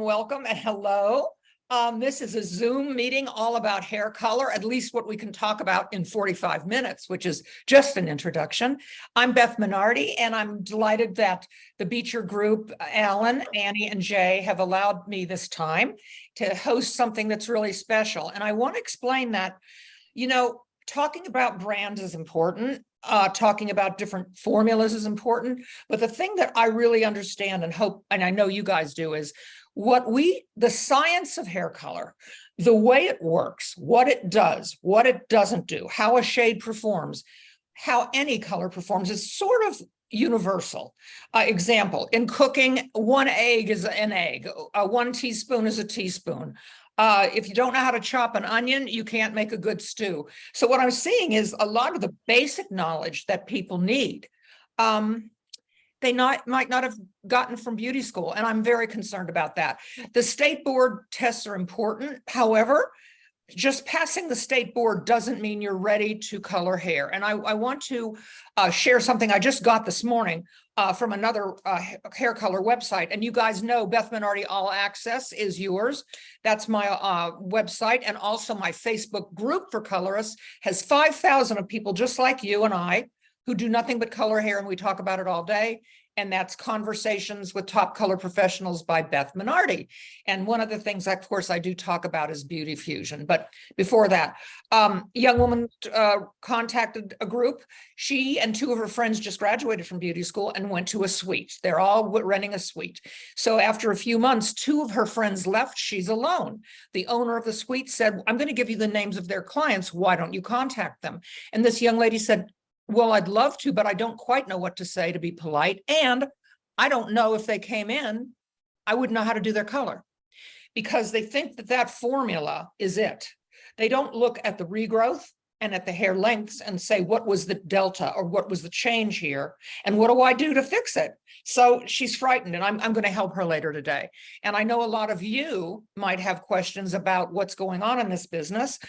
Welcome and hello. This is a Zoom meeting all about hair color, at least what we can talk about in 45 minutes, which is just an introduction. I'm Beth Minardi, and I'm delighted that the Beecher Group, Alan, Annie, and Jay have allowed me this time to host something that's really special. And I want to explain that, talking about brands is important. Talking about different formulas is important. But the thing that I really understand and hope, and I know you guys do, is the science of hair color, the way it works, what it does, what it doesn't do, how a shade performs, how any color performs is sort of universal. Example, in cooking, one egg is an egg, 1 teaspoon is a teaspoon. If you don't know how to chop an onion, you can't make a good stew. So what I'm seeing is a lot of the basic knowledge that people need, they might not have gotten from beauty school, and I'm very concerned about that. The state board tests are important. However, just passing the state board doesn't mean you're ready to color hair. And I want to share something I just got this morning from another hair color website. And you guys know Beth Minardi All Access is yours. That's my website. And also my Facebook group for colorists has 5,000 of people just like you and I who do nothing but color hair, and we talk about it all day. And that's Conversations with Top Color Professionals by Beth Minardi. And one of the things, of course, I do talk about is beauty fusion. But before that, a young woman contacted a group. She and 2 of her friends just graduated from beauty school and went to a suite. They're all renting a suite. So after a few months, 2 of her friends left. She's alone. The owner of the suite said, I'm going to give you the names of their clients. Why don't you contact them? And this young lady said, well, I'd love to, but I don't quite know what to say to be polite. And I don't know if they came in, I wouldn't know how to do their color, because they think that that formula is it. They don't look at the regrowth and at the hair lengths and say, what was the delta or what was the change here? And what do I do to fix it? So she's frightened, and I'm going to help her later today. And I know a lot of you might have questions about what's going on in this business.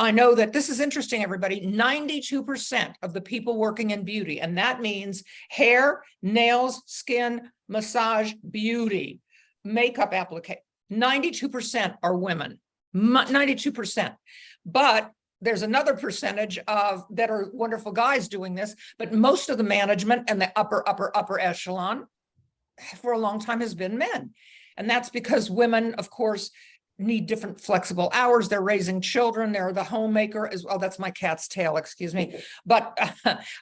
I know that this is interesting, everybody. 92% of the people working in beauty, and that means hair, nails, skin, massage, beauty, makeup application, 92% are women, 92%. But there's another percentage that are wonderful guys doing this, but most of the management and the upper echelon for a long time has been men. And that's because women, of course, need different flexible hours. They're raising children. They're the homemaker as well. That's my cat's tail, excuse me. But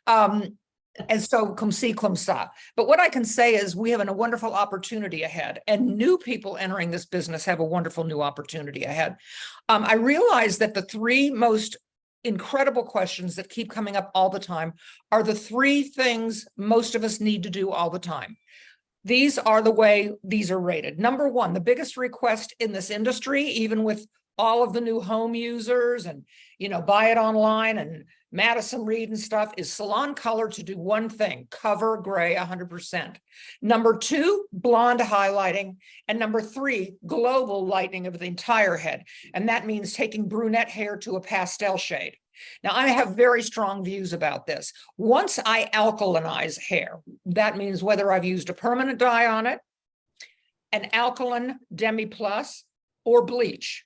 and so cum si, cum sa. But what I can say is we have a wonderful opportunity ahead, and new people entering this business have a wonderful new opportunity ahead. I realize that the 3 most incredible questions that keep coming up all the time are the 3 things most of us need to do all the time. These are the way these are rated. Number 1, the biggest request in this industry, even with all of the new home users and, buy it online and Madison Reed and stuff, is salon color to do one thing: cover gray 100%. Number 2, blonde highlighting. And number 3, global lightening of the entire head. And that means taking brunette hair to a pastel shade. Now, I have very strong views about this. Once I alkalinize hair, that means whether I've used a permanent dye on it, an alkaline demi plus, or bleach,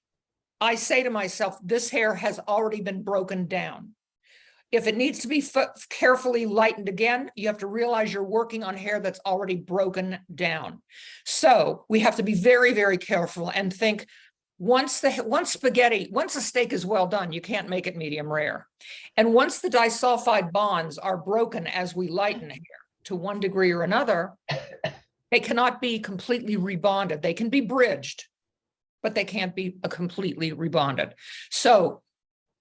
I say to myself, this hair has already been broken down. If it needs to be carefully lightened again, you have to realize you're working on hair that's already broken down. So we have to be very, very careful and think, once a steak is well done, you can't make it medium rare. And once the disulfide bonds are broken as we lighten hair to one degree or another, they cannot be completely rebonded. They can be bridged, but they can't be completely rebonded. So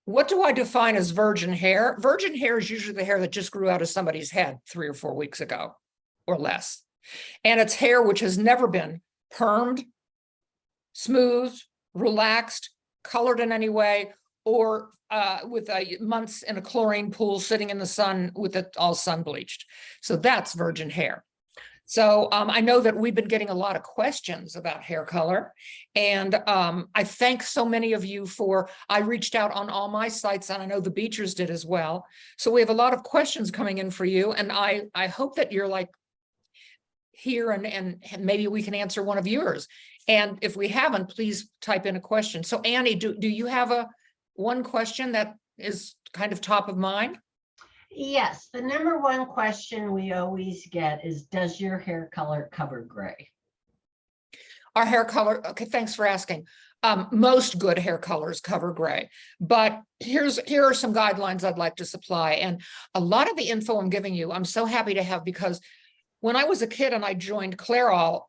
what do I define as virgin hair? Virgin hair is usually the hair that just grew out of somebody's head 3 or 4 weeks ago or less. And it's hair which has never been permed, smoothed, relaxed, colored in any way, or with months in a chlorine pool sitting in the sun with it all sun bleached. So that's virgin hair. So I know that we've been getting a lot of questions about hair color, and I thank so many of you I reached out on all my sites, and I know the Beechers did as well. So we have a lot of questions coming in for you, and I hope that you're like here and maybe we can answer one of yours. And if we haven't, please type in a question. So Annie, do you have one question that is kind of top of mind? Yes, the number one question we always get is, does your hair color cover gray? Our hair color, okay, thanks for asking. Most good hair colors cover gray, but here are some guidelines I'd like to supply. And a lot of the info I'm giving you, I'm so happy to have, because when I was a kid and I joined Clairol,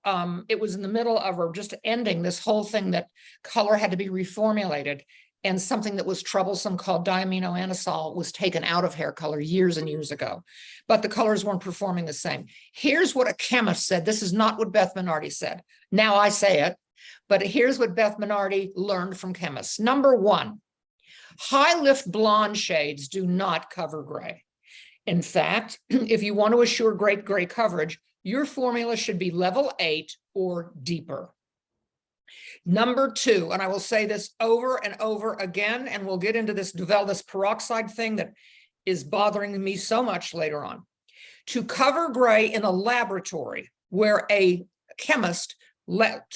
it was in the middle of, or just ending this whole thing that color had to be reformulated, and something that was troublesome called diaminoanisole was taken out of hair color years and years ago, but the colors weren't performing the same. Here's what a chemist said. This is not what Beth Minardi said. Now I say it, but here's what Beth Minardi learned from chemists. Number one, high lift blonde shades do not cover gray. In fact, if you want to assure great gray coverage, your formula should be level 8 or deeper. Number two, and I will say this over and over again, and we'll get into this peroxide thing that is bothering me so much later on. To cover gray in a laboratory where a chemist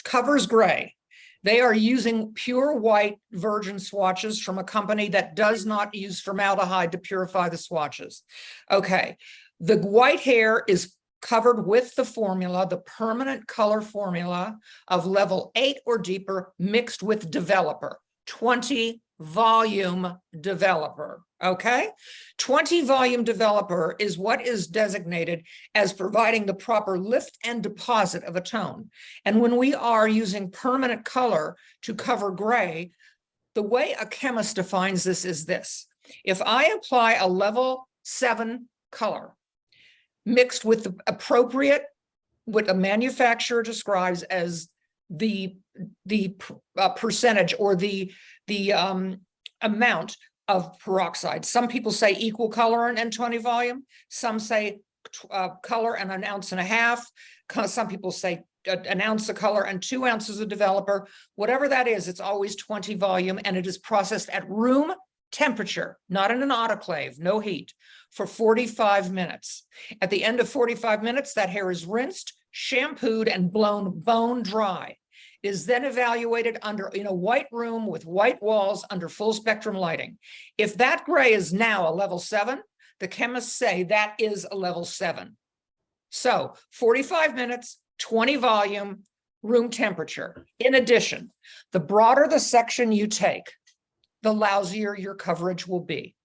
covers gray, they are using pure white virgin swatches from a company that does not use formaldehyde to purify the swatches. Okay, the white hair is covered with the formula, the permanent color formula of level 8 or deeper, mixed with developer, 20 volume developer. Okay, 20 volume developer is what is designated as providing the proper lift and deposit of a tone. And when we are using permanent color to cover gray, the way a chemist defines this is this: if I apply a level 7 color mixed with the appropriate, what a manufacturer describes as the percentage or the amount of peroxide. Some people say equal color and 20 volume. Some say color and 1.5 ounces. Some people say an ounce of color and 2 ounces of developer. Whatever that is, it's always 20 volume, and it is processed at room temperature, not in an autoclave, no heat, for 45 minutes. At the end of 45 minutes, that hair is rinsed, shampooed, and blown bone dry. It is then evaluated in a white room with white walls under full spectrum lighting. If that gray is now a level 7, the chemists say that is a level 7. So 45 minutes, 20 volume, room temperature. In addition, the broader the section you take, the lousier your coverage will be.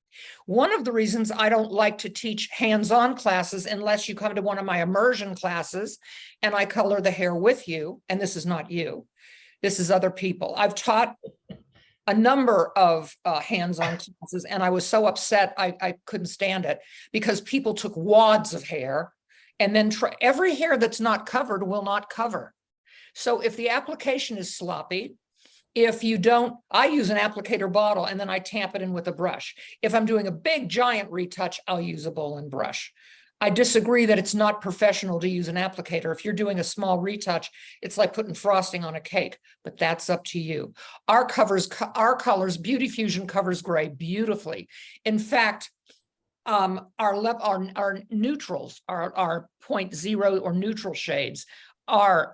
One of the reasons I don't like to teach hands-on classes unless you come to one of my immersion classes and I color the hair with you, and this is not you, this is other people. I've taught a number of hands-on classes, and I was so upset I couldn't stand it, because people took wads of hair, and then every hair that's not covered will not cover. So if the application is sloppy, if you don't, I use an applicator bottle and then I tamp it in with a brush. If I'm doing a big giant retouch, I'll use a bowl and brush. I disagree that it's not professional to use an applicator. If you're doing a small retouch, it's like putting frosting on a cake, but that's up to you. Our colors, Beauty Fusion covers gray beautifully. In fact, our neutrals, our 0.0 or neutral shades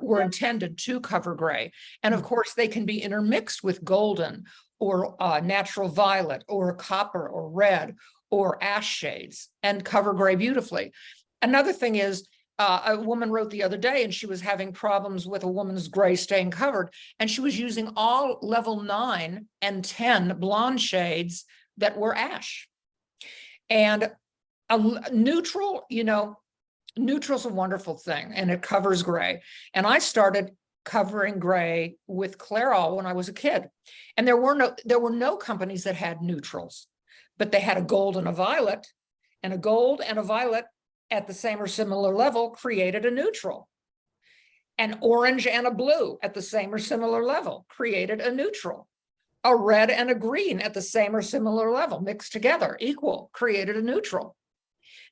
were intended to cover gray. And of course, they can be intermixed with golden or natural violet or copper or red or ash shades and cover gray beautifully. Another thing is, a woman wrote the other day and she was having problems with a woman's gray staying covered, and she was using all level 9 and 10 blonde shades that were ash. And a neutral, neutral's a wonderful thing, and it covers gray. And I started covering gray with Clairol when I was a kid. And there were no companies that had neutrals, but they had a gold and a violet, and a gold and a violet at the same or similar level created a neutral. An orange and a blue at the same or similar level created a neutral. A red and a green at the same or similar level mixed together, equal, created a neutral.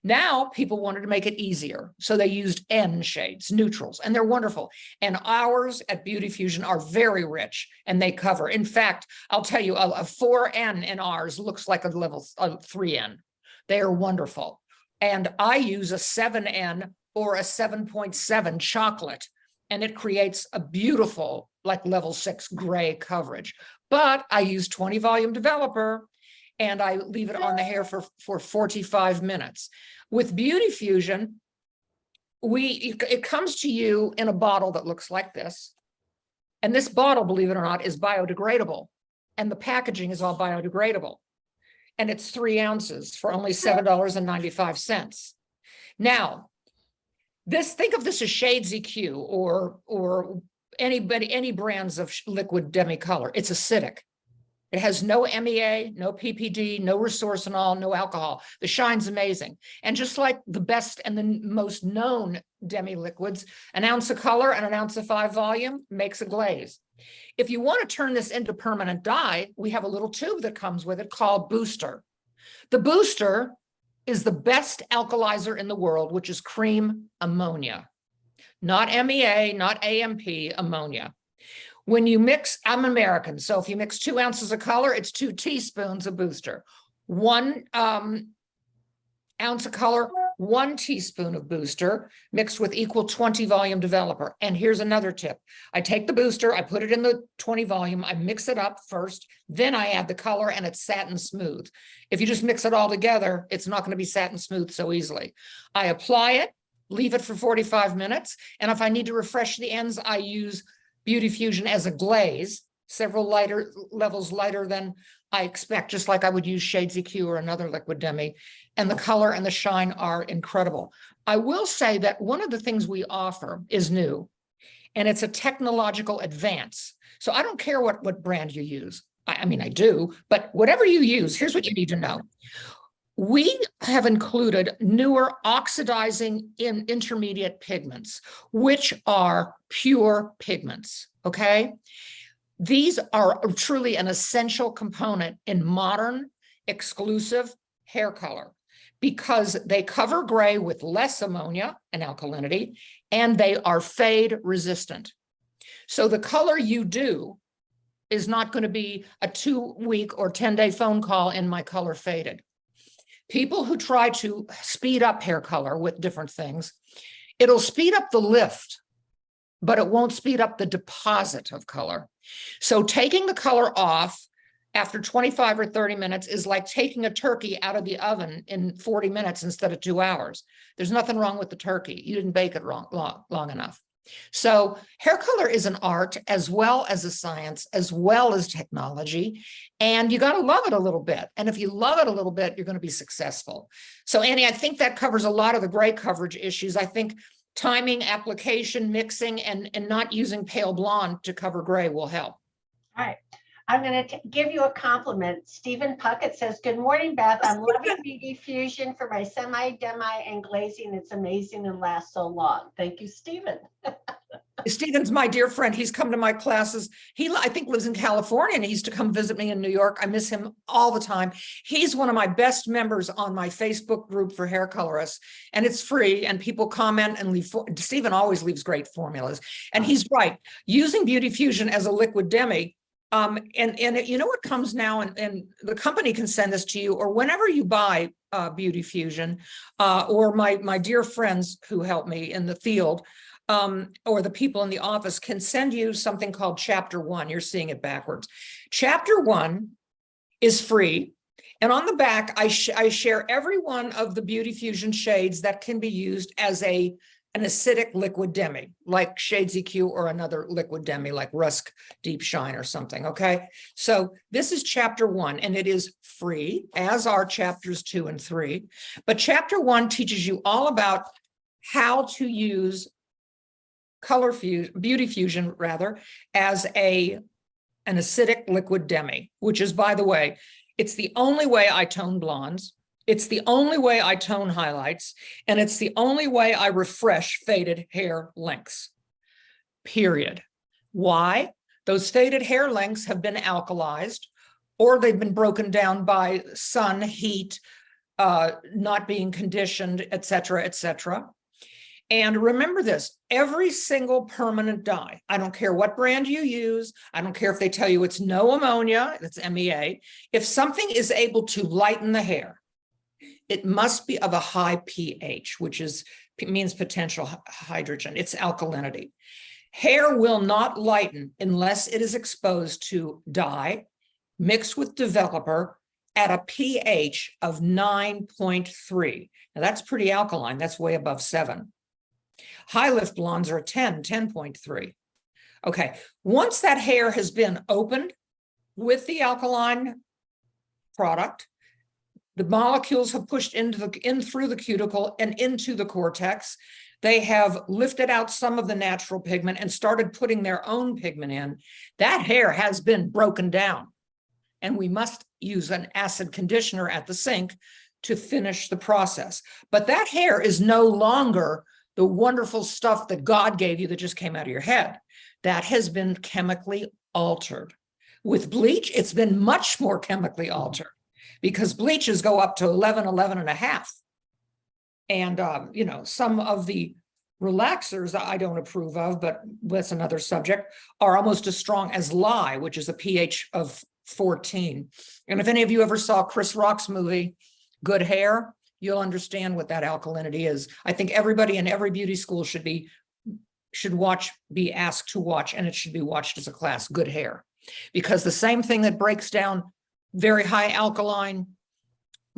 Now people wanted to make it easier, so they used N shades, neutrals, and they're wonderful. And ours at Beauty Fusion are very rich, and they cover. In fact, I'll tell you, a 4N in ours looks like a level 3N. They are wonderful. And I use a 7N or a 7.7 chocolate, and it creates a beautiful like level 6 gray coverage, but I use 20 volume developer and I leave it on the hair for 45 minutes. With Beauty Fusion, it comes to you in a bottle that looks like this. And this bottle, believe it or not, is biodegradable. And the packaging is all biodegradable. And it's 3 ounces for only $7.95. Now, think of this as Shades EQ or any brands of liquid demi-color. It's acidic. It has no MEA, no PPD, no resorcinol, no alcohol. The shine's amazing. And just like the best and the most known demi-liquids, an ounce of color and an ounce of 5 volume makes a glaze. If you want to turn this into permanent dye, we have a little tube that comes with it called Booster. The Booster is the best alkalizer in the world, which is cream ammonia, not MEA, not AMP, ammonia. When you mix, I'm American, so if you mix 2 ounces of color, it's 2 teaspoons of Booster. 1 ounce of color, 1 teaspoon of Booster mixed with equal 20 volume developer. And here's another tip. I take the Booster, I put it in the 20 volume, I mix it up first, then I add the color and it's satin smooth. If you just mix it all together, it's not going to be satin smooth so easily. I apply it, leave it for 45 minutes. And if I need to refresh the ends, I use Beauty Fusion as a glaze, several levels lighter than I expect, just like I would use Shades EQ or another liquid demi. And the color and the shine are incredible. I will say that one of the things we offer is new, and it's a technological advance. So I don't care what brand you use. I mean, I do, but whatever you use, here's what you need to know. We have included newer oxidizing in intermediate pigments, which are pure pigments, okay? These are truly an essential component in modern exclusive hair color because they cover gray with less ammonia and alkalinity, and they are fade resistant. So the color you do is not going to be a 2-week or 10-day phone call in my color faded. People who try to speed up hair color with different things, it'll speed up the lift, but it won't speed up the deposit of color. So taking the color off after 25 or 30 minutes is like taking a turkey out of the oven in 40 minutes instead of 2 hours. There's nothing wrong with the turkey. You didn't bake it long enough. So hair color is an art as well as a science, as well as technology, and you got to love it a little bit. And if you love it a little bit, you're going to be successful. So Annie, I think that covers a lot of the gray coverage issues. I think timing, application, mixing, and not using pale blonde to cover gray will help. All right. I'm going to give you a compliment. Stephen Puckett says, good morning, Beth. I'm loving Beauty Fusion for my semi-demi and glazing. It's amazing and lasts so long. Thank you, Stephen. Stephen's my dear friend. He's come to my classes. He, I think, lives in California, and he used to come visit me in New York. I miss him all the time. He's one of my best members on my Facebook group for hair colorists, and it's free, and people comment and leave. Stephen always leaves great formulas, and he's right. Using Beauty Fusion as a liquid demi, and you know what comes now, and the company can send this to you, or whenever you buy Beauty Fusion, or my dear friends who help me in the field, or the people in the office can send you something called Chapter 1. You're seeing it backwards. Chapter 1 is free. And on the back, I share every one of the Beauty Fusion shades that can be used as an acidic liquid demi, like Shades EQ or another liquid demi, like Rusk Deep Shine or something, okay? So this is Chapter 1, and it is free, as are Chapters 2 and 3. But Chapter 1 teaches you all about how to use Beauty Fusion rather, as an acidic liquid demi, which is, by the way, it's the only way I tone blondes. It's the only way I tone highlights, and it's the only way I refresh faded hair lengths, period. Why? Those faded hair lengths have been alkalized, or they've been broken down by sun, heat, not being conditioned, et cetera, et cetera. And remember this, every single permanent dye, I don't care what brand you use, I don't care if they tell you it's no ammonia, it's MEA, if something is able to lighten the hair, it must be of a high pH, which means potential hydrogen. It's alkalinity. Hair will not lighten unless it is exposed to dye mixed with developer at a pH of 9.3. Now that's pretty alkaline. That's way above 7. High lift blondes are 10.3. Okay, once that hair has been opened with the alkaline product, the molecules have pushed in through the cuticle and into the cortex. They have lifted out some of the natural pigment and started putting their own pigment in. That hair has been broken down, and we must use an acid conditioner at the sink to finish the process. But that hair is no longer the wonderful stuff that God gave you that just came out of your head. That has been chemically altered. With bleach, it's been much more chemically altered, because bleaches go up to 11 and a half. And, some of the relaxers I don't approve of, but that's another subject, are almost as strong as lye, which is a pH of 14. And if any of you ever saw Chris Rock's movie, Good Hair, you'll understand what that alkalinity is. I think everybody in every beauty school should be asked to watch, and it should be watched as a class, Good Hair. Because the same thing that breaks down very high alkaline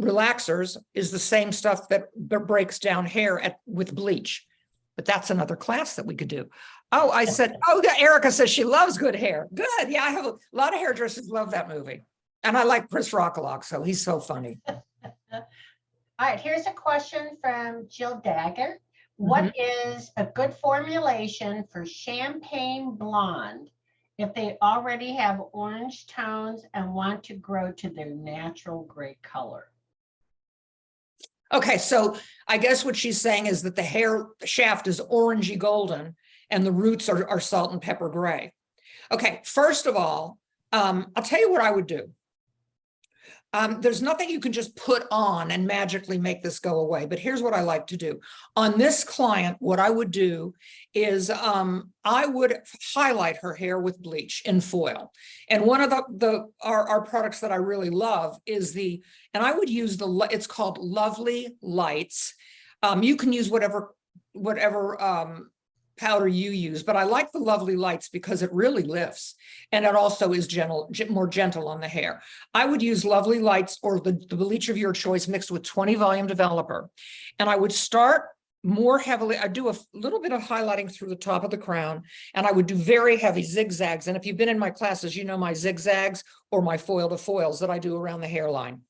relaxers is the same stuff that breaks down hair with bleach. But that's another class that we could do. Oh, I said, Erica says she loves Good Hair. Good. Yeah, I have a lot of hairdressers love that movie. And I like Chris Rock a lot, so he's so funny. All right, here's a question from Jill Dagger. What is a good formulation for champagne blonde if they already have orange tones and want to grow to their natural gray color? Okay, so I guess what she's saying is that the hair shaft is orangey golden and the roots are salt and pepper gray. Okay, first of all, I'll tell you what I would do. There's nothing you can just put on and magically make this go away, but here's what I like to do. On this client, what I would do is I would highlight her hair with bleach in foil. And one of our products that I really love is and I would use it's called Lovely Lights. You can use whatever powder you use, but I like the Lovely Lights because it really lifts, and it also is more gentle on the hair. I would use Lovely Lights or the bleach of your choice mixed with 20 volume developer. And I would start more heavily. I do a little bit of highlighting through the top of the crown, and I would do very heavy zigzags. And if you've been in my classes, you know my zigzags or my foil to foils that I do around the hairline.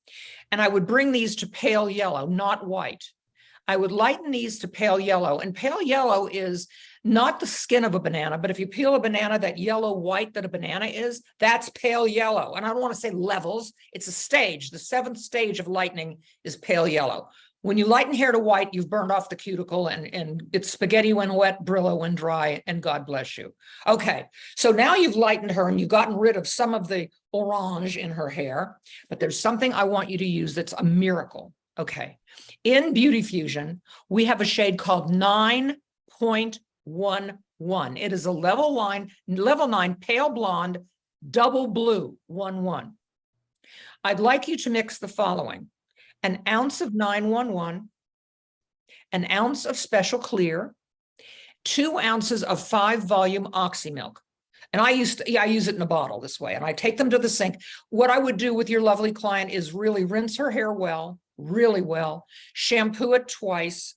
And I would bring these to pale yellow, not white. I would lighten these to pale yellow, and pale yellow is not the skin of a banana, but if you peel a banana, that yellow white that a banana is, that's pale yellow. And I don't want to say levels, it's a stage. The 7th stage of lightening is pale yellow. When you lighten hair to white, you've burned off the cuticle, and it's spaghetti when wet, Brillo when dry, and God bless you. Okay, so now you've lightened her and you've gotten rid of some of the orange in her hair, but there's something I want you to use that's a miracle. Okay, in Beauty Fusion, we have a shade called 9.11. It is a level 9 pale blonde, double blue 11. I'd like you to mix the following: an ounce of 911, an ounce of Special Clear, 2 ounces of 5 volume Oxy Milk. And I use it in a bottle this way, and I take them to the sink. What I would do with your lovely client is really rinse her hair well, really well, shampoo it twice,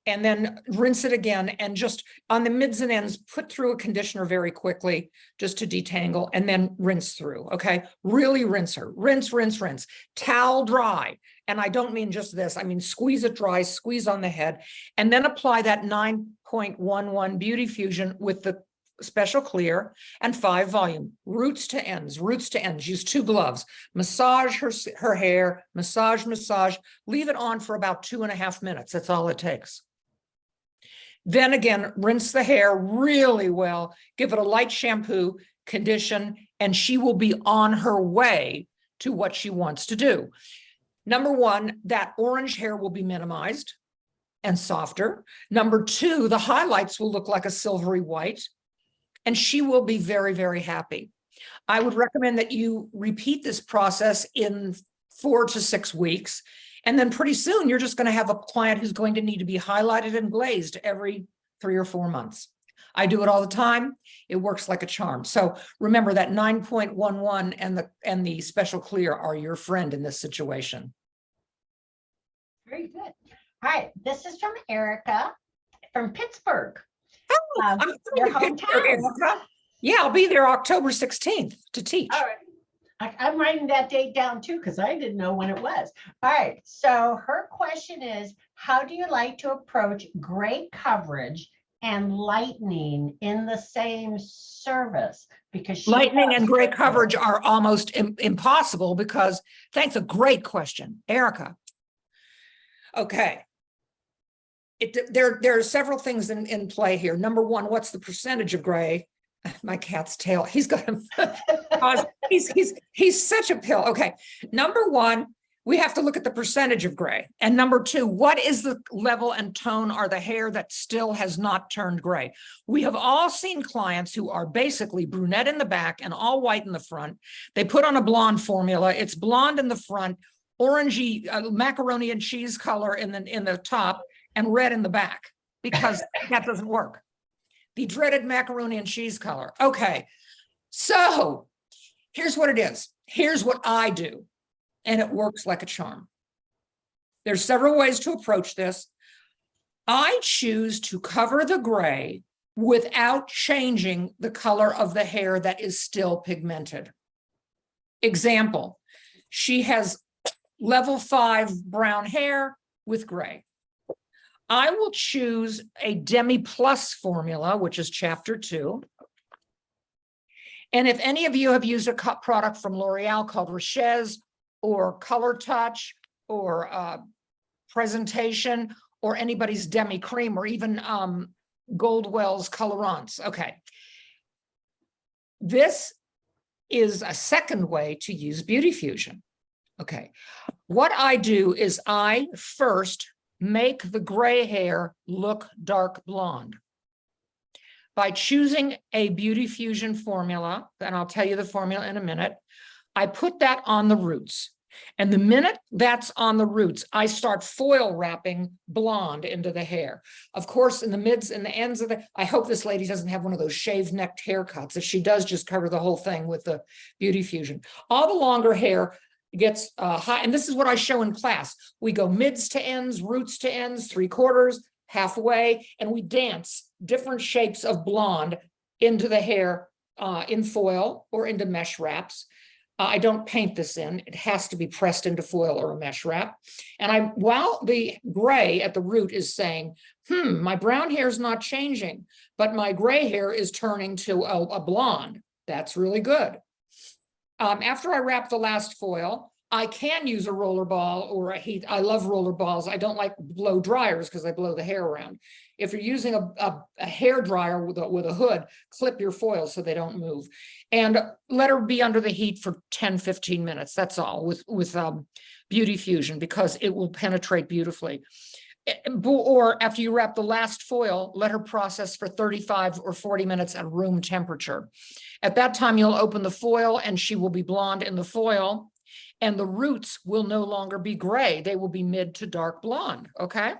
and then rinse it again, and just on the mids and ends, put through a conditioner very quickly just to detangle, and then rinse through, okay? Really rinse her, rinse. Towel dry, and I don't mean just this, I mean squeeze it dry, squeeze on the head, and then apply that 9.11 Beauty Fusion with the Special Clear and 5 volume, roots to ends. Use 2 gloves. Massage her hair, massage, leave it on for about 2.5 minutes. That's all it takes. Then again, rinse the hair really well, give it a light shampoo, condition, and she will be on her way to what she wants to do. Number 1, that orange hair will be minimized and softer. Number 2, the highlights will look like a silvery white, and she will be very, very happy. I would recommend that you repeat this process in 4 to 6 weeks. And then pretty soon you're just going to have a client who's going to need to be highlighted and glazed every 3 or 4 months. I do it all the time. It works like a charm. So remember that 9.11 and the special clear are your friend in this situation. Very good. All right, this is from Erica from Pittsburgh. I'm Your coming to Pittsburgh, hometown. Erica. Yeah, I'll be there October 16th to teach. All right. I'm writing that date down too, because I didn't know when it was. All right. So her question is, how do you like to approach gray coverage and lightning in the same service? Because Lightning and gray coverage are almost impossible because, thanks, a great question, Erica. Okay. There are several things in play here. Number one, what's the percentage of gray? My cat's tail. He's got him. He's such a pill. Okay. Number one, we have to look at the percentage of gray. And number two, what is the level and tone or the hair that still has not turned gray? We have all seen clients who are basically brunette in the back and all white in the front. They put on a blonde formula. It's blonde in the front, orangey macaroni and cheese color in the top, and red in the back, because that doesn't work. The dreaded macaroni and cheese color. Okay, so here's what it is. Here's what I do, and it works like a charm. There's several ways to approach this. I choose to cover the gray without changing the color of the hair that is still pigmented. Example, she has level 5 brown hair with gray. I will choose a Demi Plus formula, which is chapter 2. And if any of you have used a product from L'Oreal called Richesse or Color Touch or Presentation or anybody's Demi Cream or even Goldwell's Colorants, okay. This is a second way to use Beauty Fusion. Okay, what I do is I first make the gray hair look dark blonde by choosing a Beauty Fusion formula, and I'll tell you the formula in a minute. I put that on the roots, and the minute that's on the roots, I start foil wrapping blonde into the hair. Of course, in the mids and the ends of I hope this lady doesn't have one of those shaved necked haircuts. If she does, just cover the whole thing with the Beauty Fusion. All the longer hair gets high, and this is what I show in class. We go mids to ends, roots to ends, 3/4, halfway, and we dance different shapes of blonde into the hair in foil or into mesh wraps. I don't paint this in. It has to be pressed into foil or a mesh wrap. And while the gray at the root is saying, my brown hair is not changing, but my gray hair is turning to a blonde. That's really good. After I wrap the last foil, I can use a roller ball or a heat. I love roller balls. I don't like blow dryers because I blow the hair around. If you're using a hair dryer with a hood, clip your foils so they don't move. And let her be under the heat for 10, 15 minutes. That's all with Beauty Fusion, because it will penetrate beautifully. Or after you wrap the last foil, let her process for 35 or 40 minutes at room temperature. At that time, you'll open the foil and she will be blonde in the foil, and the roots will no longer be gray. They will be mid to dark blonde, okay?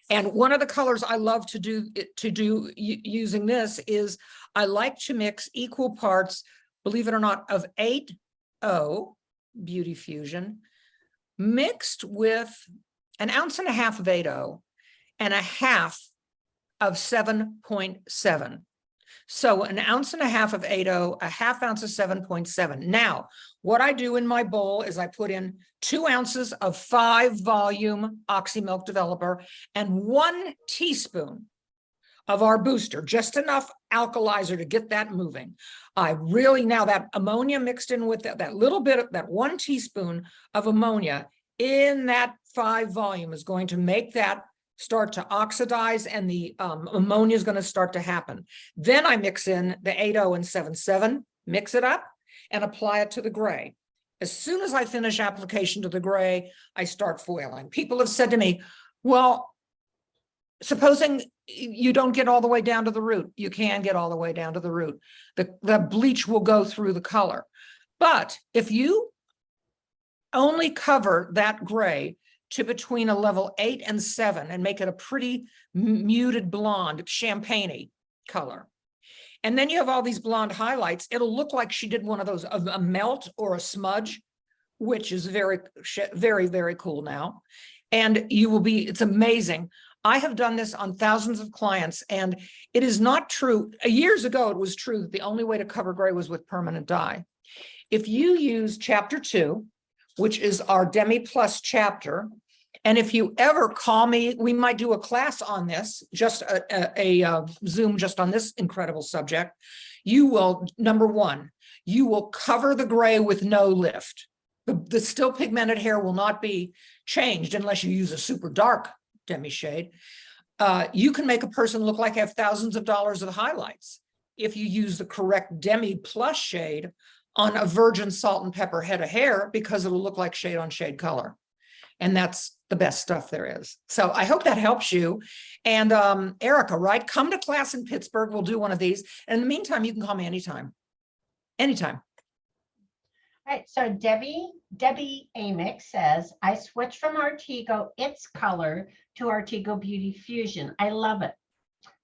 And one of the colors I love to do using this is I like to mix equal parts, believe it or not, of 8O Beauty Fusion mixed with 1.5 ounces of 8O and 1/2 of 7.7. So 1.5 ounces of 8O, 1/2 ounce of 7.7. Now, what I do in my bowl is I put in 2 ounces of 5-volume Oxy Milk Developer and 1 teaspoon of our booster, just enough alkalizer to get that moving. Now that ammonia mixed in with that little bit of that 1 teaspoon of ammonia in that 5-volume is going to make that start to oxidize, and the ammonia is going to start to happen. Then I mix in the 8O and 7.7, mix it up, and apply it to the gray. As soon as I finish application to the gray, I start foiling. People have said to me, well, supposing you don't get all the way down to the root. You can get all the way down to the root. The bleach will go through the color. But if you only cover that gray to between a level 8 and 7 and make it a pretty muted blonde, champagne-y color. And then you have all these blonde highlights. It'll look like she did one of those, a melt or a smudge, which is very, very, very cool now. And you will be, it's amazing. I have done this on thousands of clients, and it is not true. Years ago, it was true that the only way to cover gray was with permanent dye. If you use chapter 2, which is our Demi Plus chapter, and if you ever call me, we might do a class on this, just a Zoom just on this incredible subject. You will, number one, you will cover the gray with no lift. The still pigmented hair will not be changed unless you use a super dark demi shade. You can make a person look like they have thousands of dollars of highlights if you use the correct Demi Plus shade on a virgin salt and pepper head of hair, because it'll look like shade on shade color. And that's the best stuff there is. So I hope that helps you. And Erica, right? Come to class in Pittsburgh. We'll do one of these. And in the meantime, you can call me anytime. Anytime. All right, so Debbie Amick says, I switched from Artigo It's Color to Artigo Beauty Fusion. I love it.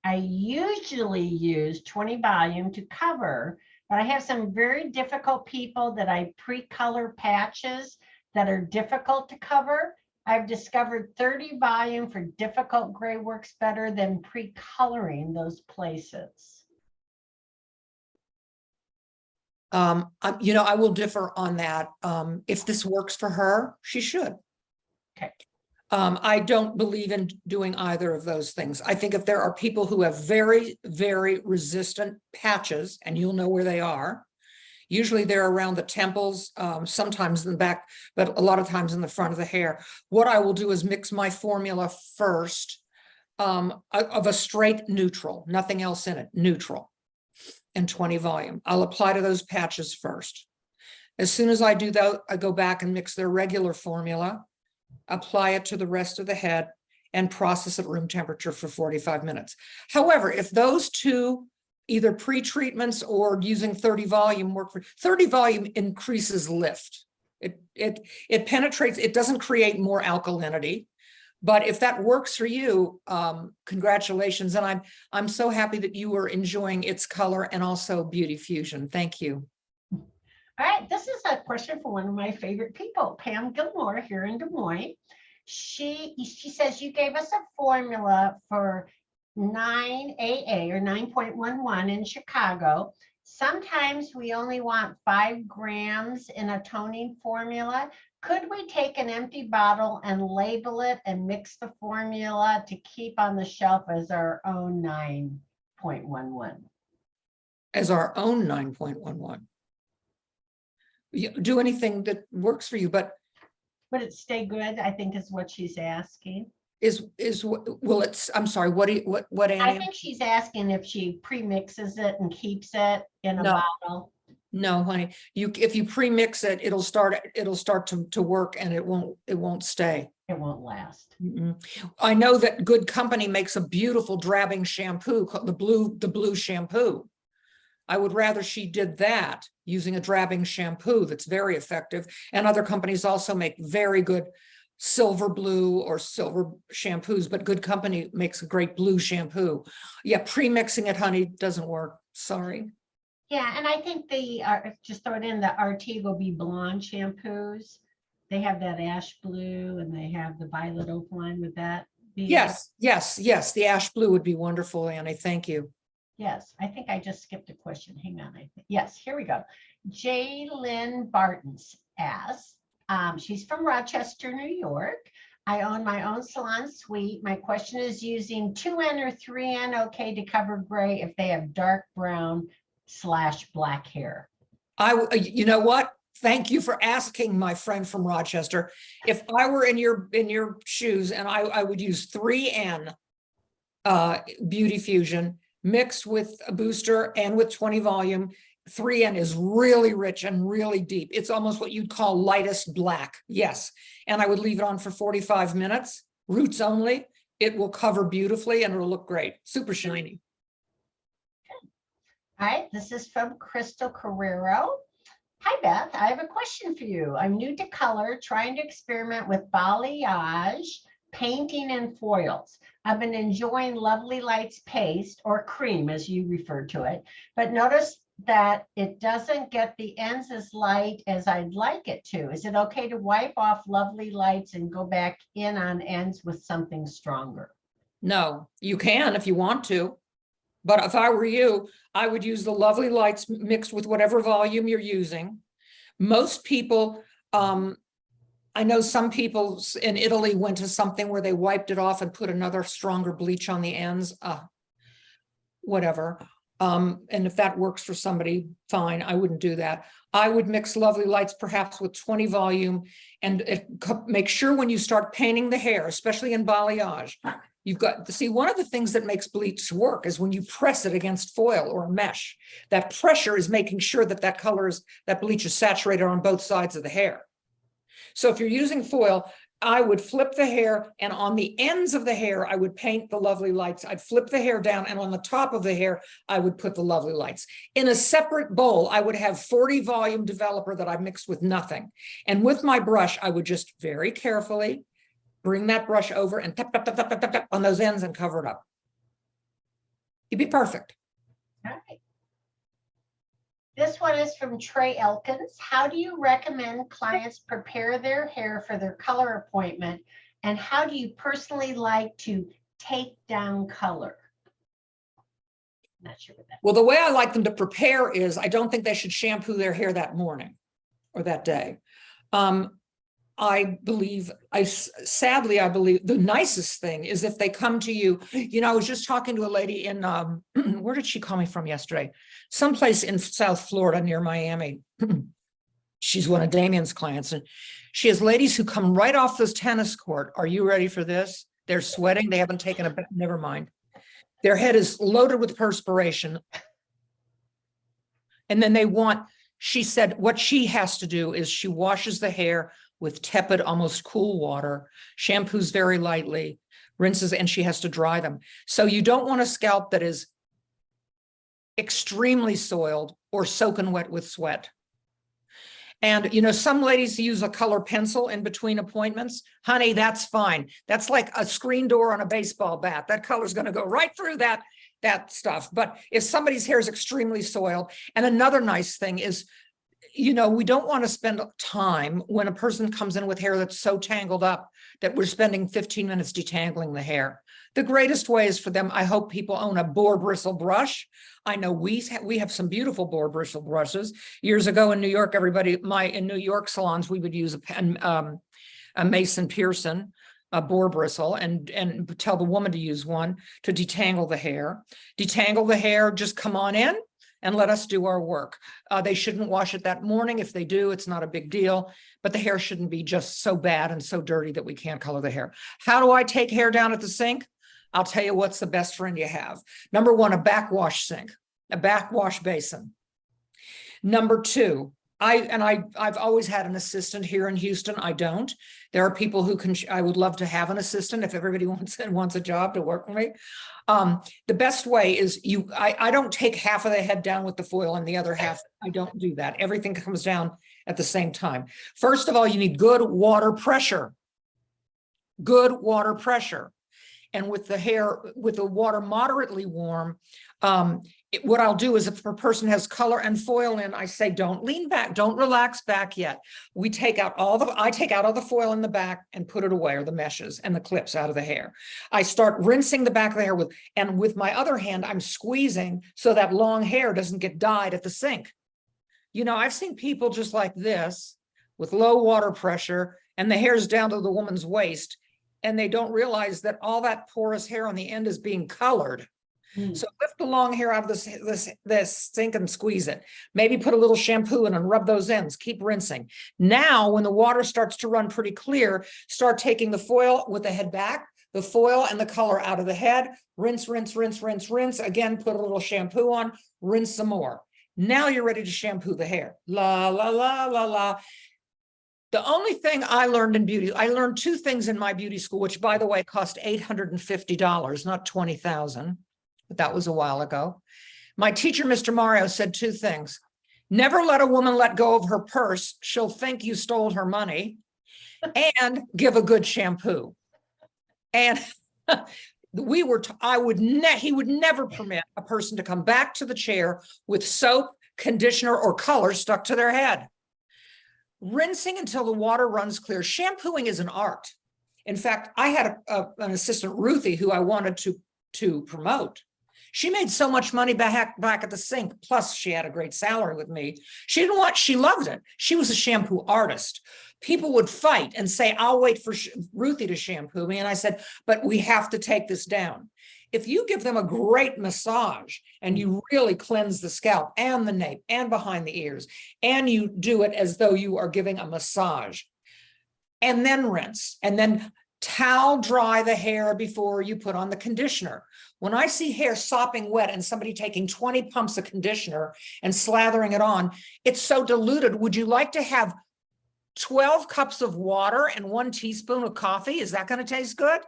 I usually use 20 volume to cover, but I have some very difficult people that I pre-color patches that are difficult to cover. I've discovered 30 volume for difficult gray works better than pre-coloring those places. I will differ on that. If this works for her, she should. Okay. I don't believe in doing either of those things. I think if there are people who have very, very resistant patches, and you'll know where they are, usually they're around the temples, sometimes in the back, but a lot of times in the front of the hair. What I will do is mix my formula first of a straight neutral, nothing else in it, neutral, and 20 volume. I'll apply to those patches first. As soon as I do that, I go back and mix their regular formula, apply it to the rest of the head, and process at room temperature for 45 minutes. However, if those two, either pre-treatments or using 30 volume work, for 30 volume increases lift. It penetrates, it doesn't create more alkalinity. But if that works for you, congratulations. And I'm so happy that you were enjoying Its Color and also Beauty Fusion. Thank you. All right, this is a question for one of my favorite people, Pam Gilmore here in Des Moines. She says, you gave us a formula for 9AA or 9.11 in Chicago. Sometimes we only want 5 grams in a toning formula. Could we take an empty bottle and label it and mix the formula to keep on the shelf as our own 9.11? As our own 9.11. Do anything that works for you, but would it stay good? I think is what she's asking. Will it, I'm sorry, what Annie? I think she's asking if she pre-mixes it and keeps it in a bottle. No, honey, if you pre-mix it, it'll start to work, and it won't stay. It won't last. I know that Good Company makes a beautiful drabbing shampoo called the blue shampoo. I would rather she did that using a drabbing shampoo that's very effective. And other companies also make very good silver blue or silver shampoos, but Good Company makes a great blue shampoo. Yeah, pre-mixing it, honey, doesn't work. Sorry. Yeah, and I think just throw it in, the Artigo Be Blonde shampoos. They have that ash blue and they have the violet opaline with that. Yes. The ash blue would be wonderful, Annie. Thank you. Yes, I think I just skipped a question. Hang on. Yes, here we go. Jaylyn Bartons asks, she's from Rochester, New York. I own my own salon suite. My question is, using 2N or 3N okay to cover gray if they have dark brown / black hair? You know what? Thank you for asking, my friend from Rochester. If I were in your shoes, and I would use 3N Beauty Fusion mixed with a booster and with 20 volume. 3N is really rich and really deep. It's almost what you'd call lightest black. Yes. And I would leave it on for 45 minutes, roots only. It will cover beautifully and it'll look great. Super shiny. All right. This is from Crystal Carrero. Hi, Beth. I have a question for you. I'm new to color, trying to experiment with balayage, painting, and foils. I've been enjoying Lovely Lights paste, or cream as you refer to it, but notice that it doesn't get the ends as light as I'd like it to. Is it okay to wipe off Lovely Lights and go back in on ends with something stronger? No, you can if you want to. But if I were you, I would use the Lovely Lights mixed with whatever volume you're using. Most people, I know some people in Italy went to something where they wiped it off and put another stronger bleach on the ends. Whatever. And if that works for somebody, fine. I wouldn't do that. I would mix Lovely Lights perhaps with 20 volume and make sure when you start painting the hair, especially in balayage, you've got to see one of the things that makes bleach work is when you press it against foil or a mesh. That pressure is making sure that that bleach is saturated on both sides of the hair. So if you're using foil, I would flip the hair, and on the ends of the hair, I would paint the Lovely Lights. I'd flip the hair down, and on the top of the hair, I would put the Lovely Lights. In a separate bowl, I would have 40 volume developer that I mixed with nothing. And with my brush, I would just very carefully bring that brush over and tap, tap, tap, tap, tap, tap on those ends and cover it up. You'd be perfect. All right. This one is from Trey Elkins. How do you recommend clients prepare their hair for their color appointment? And how do you personally like to take down color? Not sure what that. Well, the way I like them to prepare is I don't think they should shampoo their hair that morning or that day. I believe the nicest thing is if they come to you. You know, I was just talking to a lady in, where did she call me from yesterday? Someplace in South Florida near Miami. She's one of Damien's clients, and she has ladies who come right off this tennis court. Are you ready for this? They're sweating. They haven't taken a bath. Never mind. Their head is loaded with perspiration. And then she said what she has to do is she washes the hair with tepid, almost cool water, shampoos very lightly, rinses, and she has to dry them. So you don't want a scalp that is extremely soiled or soaking wet with sweat. And, you know, some ladies use a color pencil in between appointments. Honey, that's fine. That's like a screen door on a baseball bat. That color's going to go right through that stuff. But if somebody's hair is extremely soiled, and another nice thing is, you know, we don't want to spend time when a person comes in with hair that's so tangled up that we're spending 15 minutes detangling the hair. The greatest way is for them. I hope people own a boar bristle brush. I know we have some beautiful boar bristle brushes. Years ago in New York, in New York salons, we would use a Mason Pearson, a boar bristle, and tell the woman to use one to detangle the hair. Detangle the hair, just come on in and let us do our work. They shouldn't wash it that morning. If they do, it's not a big deal, but the hair shouldn't be just so bad and so dirty that we can't color the hair. How do I take hair down at the sink? I'll tell you what's the best friend you have. Number one, a backwash sink, a backwash basin. Number two, I've always had an assistant here in Houston. I don't. There are people who I would love to have an assistant if everybody wants a job to work for me. The best way is I don't take half of the head down with the foil and the other half, I don't do that. Everything comes down at the same time. First of all, you need good water pressure. Good water pressure. And with the water moderately warm, what I'll do is if a person has color and foil in, I say, don't lean back, don't relax back yet. I take out all the foil in the back and put it away, or the meshes and the clips out of the hair. I start rinsing the back of the hair with my other hand, I'm squeezing so that long hair doesn't get dyed at the sink. You know, I've seen people just like this with low water pressure and the hair's down to the woman's waist, and they don't realize that all that porous hair on the end is being colored. So lift the long hair out of this sink and squeeze it. Maybe put a little shampoo in and rub those ends. Keep rinsing. Now, when the water starts to run pretty clear, start taking the foil with the head back, the foil and the color out of the head. Rinse, rinse, rinse, rinse, rinse. Again, put a little shampoo on, rinse some more. Now you're ready to shampoo the hair. La, la, la, la, la. The only thing I learned in beauty, I learned two things in my beauty school, which, by the way, cost $850, not $20,000. But that was a while ago. My teacher, Mr. Mario, said two things. Never let a woman let go of her purse. She'll think you stole her money. And give a good shampoo. And he would never permit a person to come back to the chair with soap, conditioner, or color stuck to their head. Rinsing until the water runs clear. Shampooing is an art. In fact, I had an assistant, Ruthie, who I wanted to promote. She made so much money back at the sink. Plus, she had a great salary with me. She loved it. She was a shampoo artist. People would fight and say, I'll wait for Ruthie to shampoo me. And I said, but we have to take this down. If you give them a great massage and you really cleanse the scalp and the nape and behind the ears, and you do it as though you are giving a massage, and then rinse, and then towel dry the hair before you put on the conditioner. When I see hair sopping wet and somebody taking 20 pumps of conditioner and slathering it on, it's so diluted. Would you like to have 12 cups of water and 1 teaspoon of coffee? Is that going to taste good?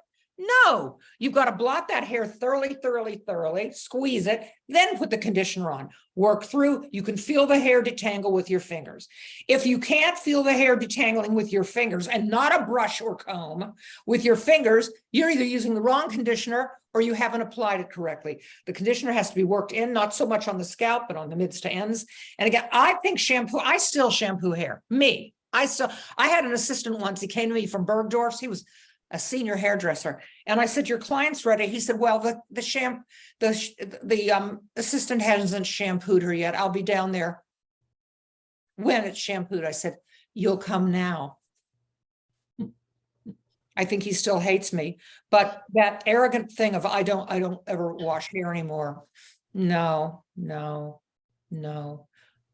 No, you've got to blot that hair thoroughly, squeeze it, then put the conditioner on, work through. You can feel the hair detangle with your fingers. If you can't feel the hair detangling with your fingers and not a brush or comb with your fingers, you're either using the wrong conditioner or you haven't applied it correctly. The conditioner has to be worked in, not so much on the scalp, but on the mids to ends. And again, I think I still shampoo hair. I had an assistant once. He came to me from Bergdorf's. He was a senior hairdresser. And I said, your client's ready. He said, well, the assistant hasn't shampooed her yet. I'll be down there when it's shampooed. I said, you'll come now. I think he still hates me, but that arrogant thing of, I don't ever wash hair anymore. No.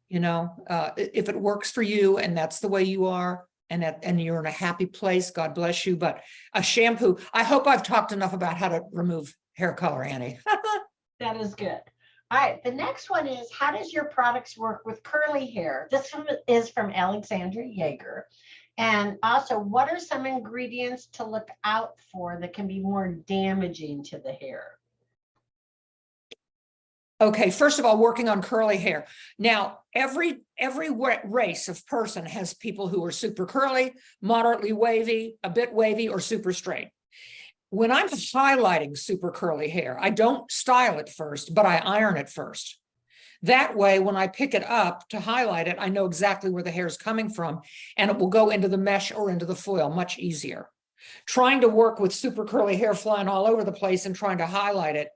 If it works for you and that's the way you are, and you're in a happy place, God bless you. But a shampoo, I hope I've talked enough about how to remove hair color, Annie. That is good. All right, the next one is, how does your products work with curly hair? This one is from Alexandra Yeager. And also, what are some ingredients to look out for that can be more damaging to the hair? Okay, first of all, working on curly hair. Now, every race of person has people who are super curly, moderately wavy, a bit wavy, or super straight. When I'm highlighting super curly hair, I don't style it first, but I iron it first. That way, when I pick it up to highlight it, I know exactly where the hair is coming from, and it will go into the mesh or into the foil much easier. Trying to work with super curly hair flying all over the place and trying to highlight it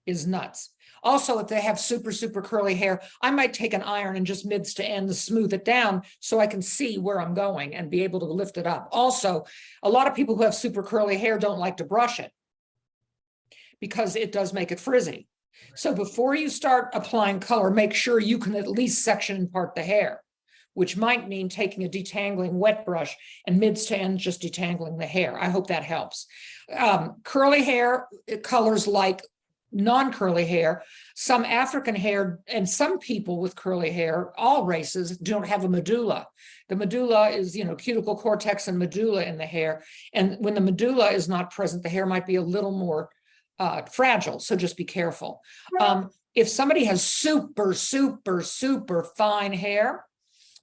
is nuts. Also, if they have super curly hair, I might take an iron and just mids to ends smooth it down so I can see where I'm going and be able to lift it up. Also, a lot of people who have super curly hair don't like to brush it because it does make it frizzy. So before you start applying color, make sure you can at least section and part the hair, which might mean taking a detangling wet brush and mids to ends just detangling the hair. I hope that helps. Curly hair colors like non-curly hair, some African hair, and some people with curly hair, all races, don't have a medulla. The medulla is, cuticle cortex and medulla in the hair. And when the medulla is not present, the hair might be a little more fragile. So just be careful. If somebody has super fine hair,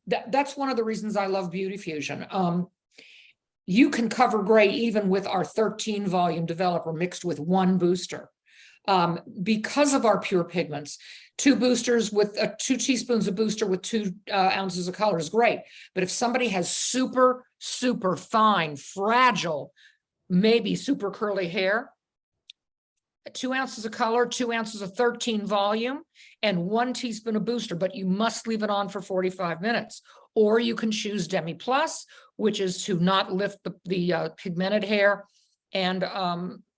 that's one of the reasons I love Beauty Fusion. You can cover gray even with our 13 volume developer mixed with 1 booster. Because of our pure pigments, 2 boosters with 2 teaspoons of booster with 2 ounces of color is great. But if somebody has super fine, fragile, maybe super curly hair, 2 ounces of color, 2 ounces of 13 volume, and 1 teaspoon of booster, but you must leave it on for 45 minutes. Or you can choose Demi Plus, which is to not lift the pigmented hair and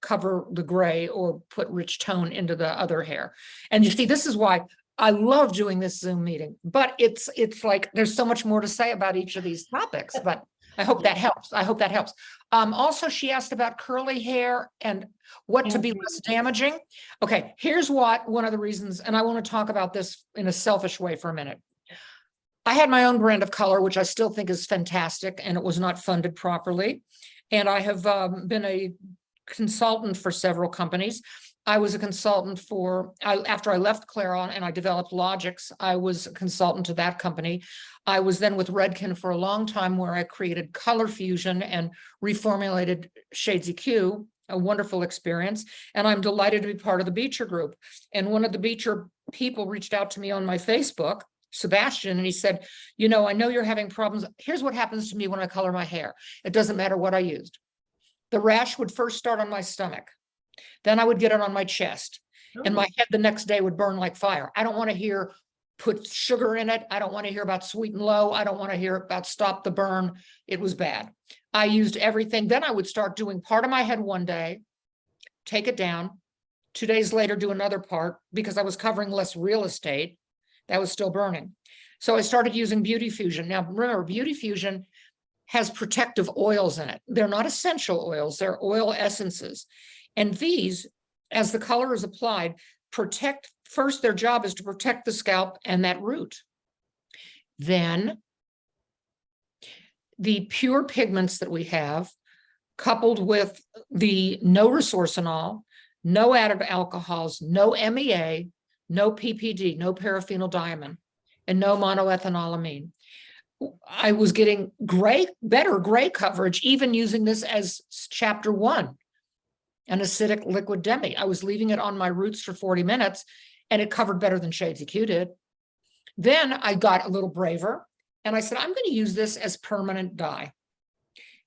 cover the gray or put rich tone into the other hair. And you see, this is why I love doing this Zoom meeting, but it's like, there's so much more to say about each of these topics, but I hope that helps. Also, she asked about curly hair and what to be less damaging. Okay, here's one of the reasons, and I want to talk about this in a selfish way for a minute. I had my own brand of color, which I still think is fantastic, and it was not funded properly. And I have been a consultant for several companies. I was a consultant after I left Claron and I developed Logix, I was a consultant to that company. I was then with Redken for a long time, where I created color fusion and reformulated Shades EQ, a wonderful experience. And I'm delighted to be part of the Beecher group. And one of the Beecher people reached out to me on my Facebook, Sebastian, and he said, you know, I know you're having problems. Here's what happens to me when I color my hair. It doesn't matter what I used. The rash would first start on my stomach. Then I would get it on my chest, and my head the next day would burn like fire. I don't want to hear put sugar in it. I don't want to hear about sweet and low. I don't want to hear about stop the burn. It was bad. I used everything. Then I would start doing part of my head one day, take it down. 2 days later, do another part, because I was covering less real estate. That was still burning. So I started using Beauty Fusion. Now, remember, Beauty Fusion has protective oils in it. They're not essential oils. They're oil essences. And these, as the color is applied, protect, first, their job is to protect the scalp and that root. Then the pure pigments that we have, coupled with the no resorcinol, no added alcohols, no MEA, no PPD, no paraphenyldiamine, and no monoethanolamine. I was getting better gray coverage, even using this as chapter 1. An acidic liquid demi. I was leaving it on my roots for 40 minutes, and it covered better than Shades EQ did. Then I got a little braver, and I said, I'm going to use this as permanent dye.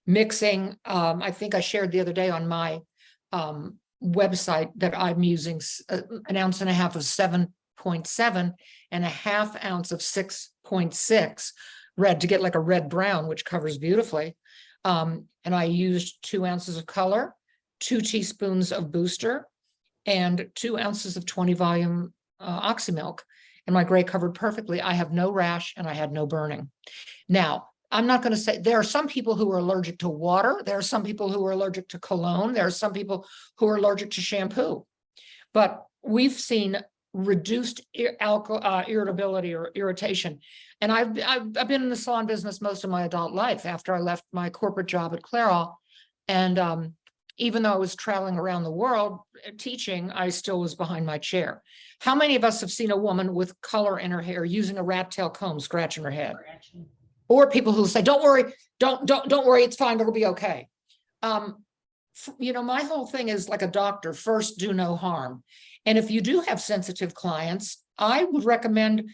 Mixing, I think I shared the other day on my website that I'm using 1.5 ounces of 7.7 and 1/2 ounce of 6.6 red to get like a red brown, which covers beautifully. And I used 2 ounces of color, 2 teaspoons of booster, and 2 ounces of 20 volume oxy milk, and my gray covered perfectly. I have no rash and I had no burning. Now, I'm not going to say, there are some people who are allergic to water. There are some people who are allergic to cologne. There are some people who are allergic to shampoo, but we've seen reduced irritability or irritation. And I've been in the salon business most of my adult life after I left my corporate job at Clairol. And even though I was traveling around the world teaching, I still was behind my chair. How many of us have seen a woman with color in her hair using a rat tail comb scratching her head? Or people who say, don't worry, don't worry, it's fine, it'll be okay. You know, my whole thing is like a doctor, first do no harm. And if you do have sensitive clients, I would recommend,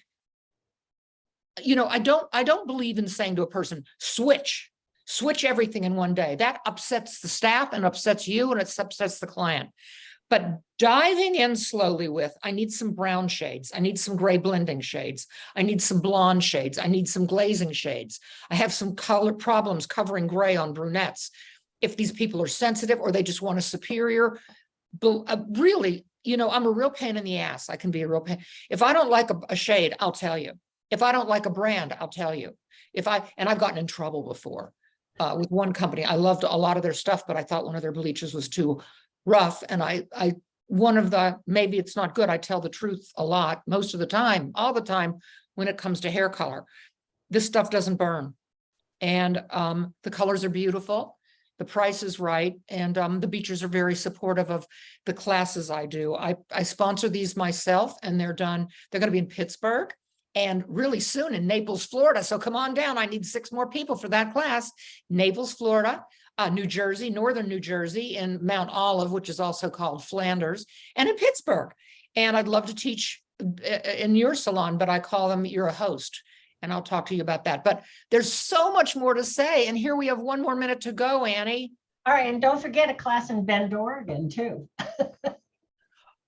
you know, I don't believe in saying to a person, switch everything in one day. That upsets the staff and upsets you, and it upsets the client. But diving in slowly with, I need some brown shades. I need some gray blending shades. I need some blonde shades. I need some glazing shades. I have some color problems covering gray on brunettes. If these people are sensitive or they just want a superior, really, you know, I'm a real pain in the ass. I can be a real pain. If I don't like a shade, I'll tell you. If I don't like a brand, I'll tell you. And I've gotten in trouble before. With one company, I loved a lot of their stuff, but I thought one of their bleaches was too rough. And maybe it's not good. I tell the truth a lot, most of the time, all the time, when it comes to hair color. This stuff doesn't burn. And the colors are beautiful. The price is right. And the Beechers are very supportive of the classes I do. I sponsor these myself, and they're done. They're going to be in Pittsburgh and really soon in Naples, Florida. So come on down. I need 6 more people for that class. Naples, Florida, New Jersey, northern New Jersey, in Mount Olive, which is also called Flanders, and in Pittsburgh. And I'd love to teach in your salon, but I call them, you're a host. And I'll talk to you about that. But there's so much more to say. And here we have 1 more minute to go, Annie. All right. And don't forget a class in Bend, Oregon, too.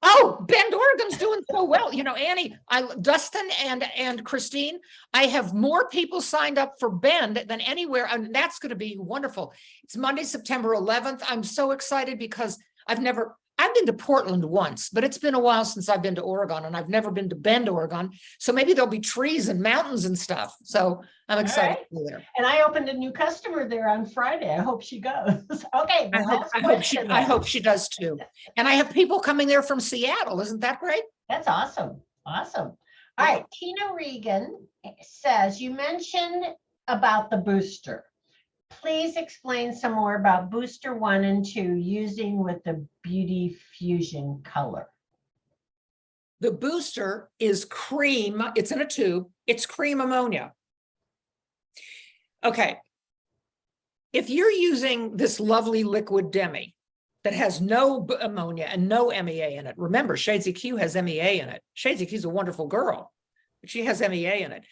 Oh, Bend, Oregon's doing so well. You know, Annie, Dustin and Christine, I have more people signed up for Bend than anywhere. And that's going to be wonderful. It's Monday, September 11th. I'm so excited because I've been to Portland once, but it's been a while since I've been to Oregon, and I've never been to Bend, Oregon. So maybe there'll be trees and mountains and stuff. So I'm excited to go there. And I opened a new customer there on Friday. I hope she goes. Okay. I hope she does too. And I have people coming there from Seattle. Isn't that great? That's awesome. Awesome. All right. Tina Regan says, you mentioned about the booster. Please explain some more about booster 1 and 2 using with the Beauty Fusion color. The booster is cream. It's in a tube. It's cream ammonia. Okay. If you're using this lovely liquid demi that has no ammonia and no MEA in it, remember Shades Q has MEA in it. Shades Q is a wonderful girl, but she has MEA in it.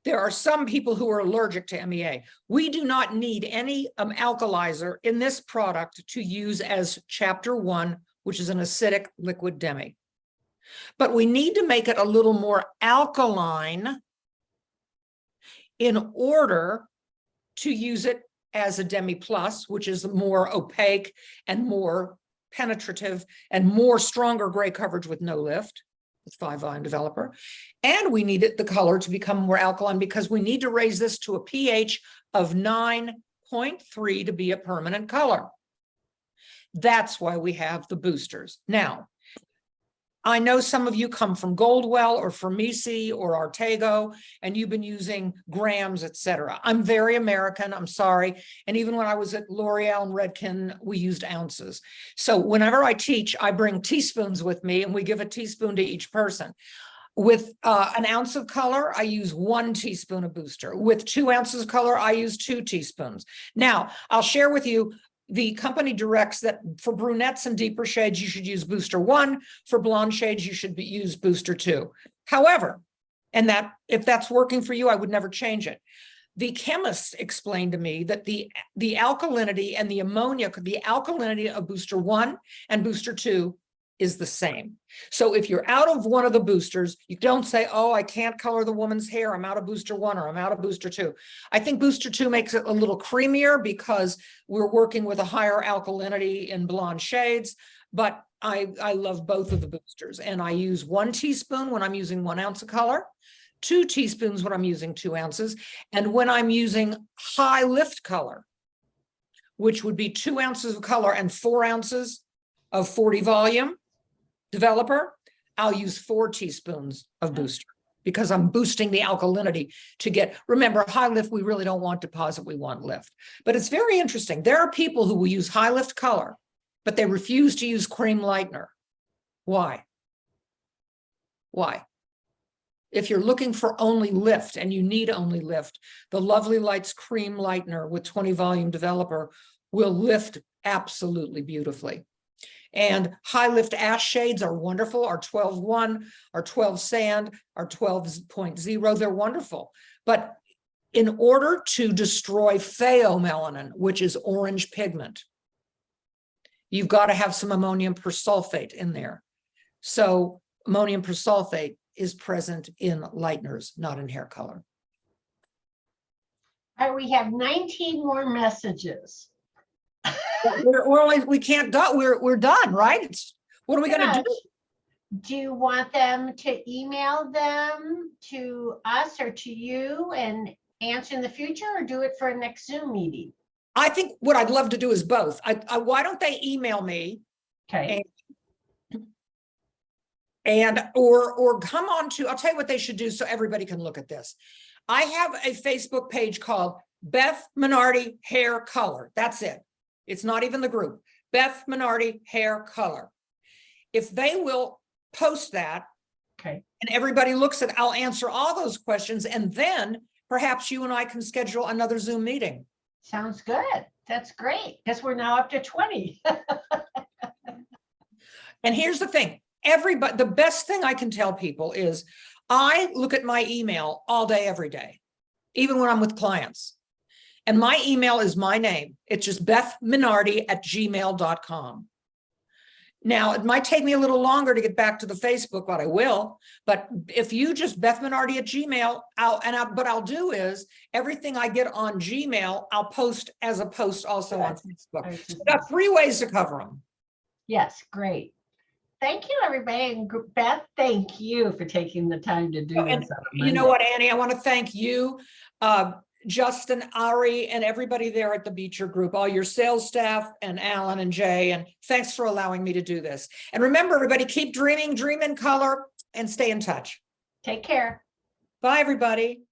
There are some people who are allergic to MEA. We do not need any alkalizer in this product to use as chapter 1, which is an acidic liquid demi. But we need to make it a little more alkaline in order to use it as a demi plus, which is more opaque and more penetrative and more stronger gray coverage with no lift. With 5 volume developer. And we need the color to become more alkaline because we need to raise this to a pH of 9.3 to be a permanent color. That's why we have the boosters. Now, I know some of you come from Goldwell or Fermisi or Artego, and you've been using grams, etc. I'm very American, I'm sorry. And even when I was at L'Oreal and Redken, we used ounces. So whenever I teach, I bring teaspoons with me and we give a teaspoon to each person. With an ounce of color, I use 1 teaspoon of booster. With 2 ounces of color, I use 2 teaspoons. Now, I'll share with you, the company directs that for brunettes and deeper shades, you should use booster 1. For blonde shades, you should use booster 2. However, and that if that's working for you, I would never change it. The chemists explained to me that the alkalinity and the ammonia, the alkalinity of booster 1 and booster 2 is the same. So if you're out of one of the boosters, you don't say, oh, I can't color the woman's hair. I'm out of booster 1 or I'm out of booster 2. I think booster 2 makes it a little creamier because we're working with a higher alkalinity in blonde shades, but I love both of the boosters. And I use 1 teaspoon when I'm using 1 ounce of color, 2 teaspoons when I'm using 2 ounces. And when I'm using high lift color, which would be 2 ounces of color and 4 ounces of 40 volume, developer, I'll use 4 teaspoons of booster because I'm boosting the alkalinity to get, remember, high lift, we really don't want deposit, we want lift. But it's very interesting. There are people who will use high lift color, but they refuse to use cream lightener. Why? Why? If you're looking for only lift and you need only lift, the Lovely Lights cream lightener with 20 volume developer will lift absolutely beautifully. And high lift ash shades are wonderful. Our 12-1, our 12 sand, our 12.0, they're wonderful. But in order to destroy pheomelanin, which is orange pigment, you've got to have some ammonium persulfate in there. So ammonium persulfate is present in lighteners, not in hair color. All right, we have 19 more messages. We can't go. We're done, right? What are we going to do? Do you want them to email them to us or to you and answer in the future, or do it for a next Zoom meeting? I think what I'd love to do is both. Why don't they email me? Okay. Or come on to, I'll tell you what they should do so everybody can look at this. I have a Facebook page called Beth Minardi Hair Color. That's it. It's not even the group. Beth Minardi Hair Color. If they will post that, okay, and everybody looks at, I'll answer all those questions, and then perhaps you and I can schedule another Zoom meeting. Sounds good. That's great, because we're now up to 20. And here's the thing. Everybody, the best thing I can tell people is I look at my email all day, every day, even when I'm with clients. And my email is my name. It's just bethminardi@gmail.com. Now, it might take me a little longer to get back to the Facebook, but I will. But if you just bethminardi@gmail, what I'll do is everything I get on Gmail, I'll post as a post also on Facebook. So I've got 3 ways to cover them. Yes, great. Thank you, everybody. And Beth, thank you for taking the time to do this. You know what, Annie, I want to thank you, Justin, Ari, and everybody there at the Beecher Group, all your sales staff, and Alan and Jay, and thanks for allowing me to do this. And remember, everybody, keep dreaming, dream in color, and stay in touch. Take care. Bye, everybody.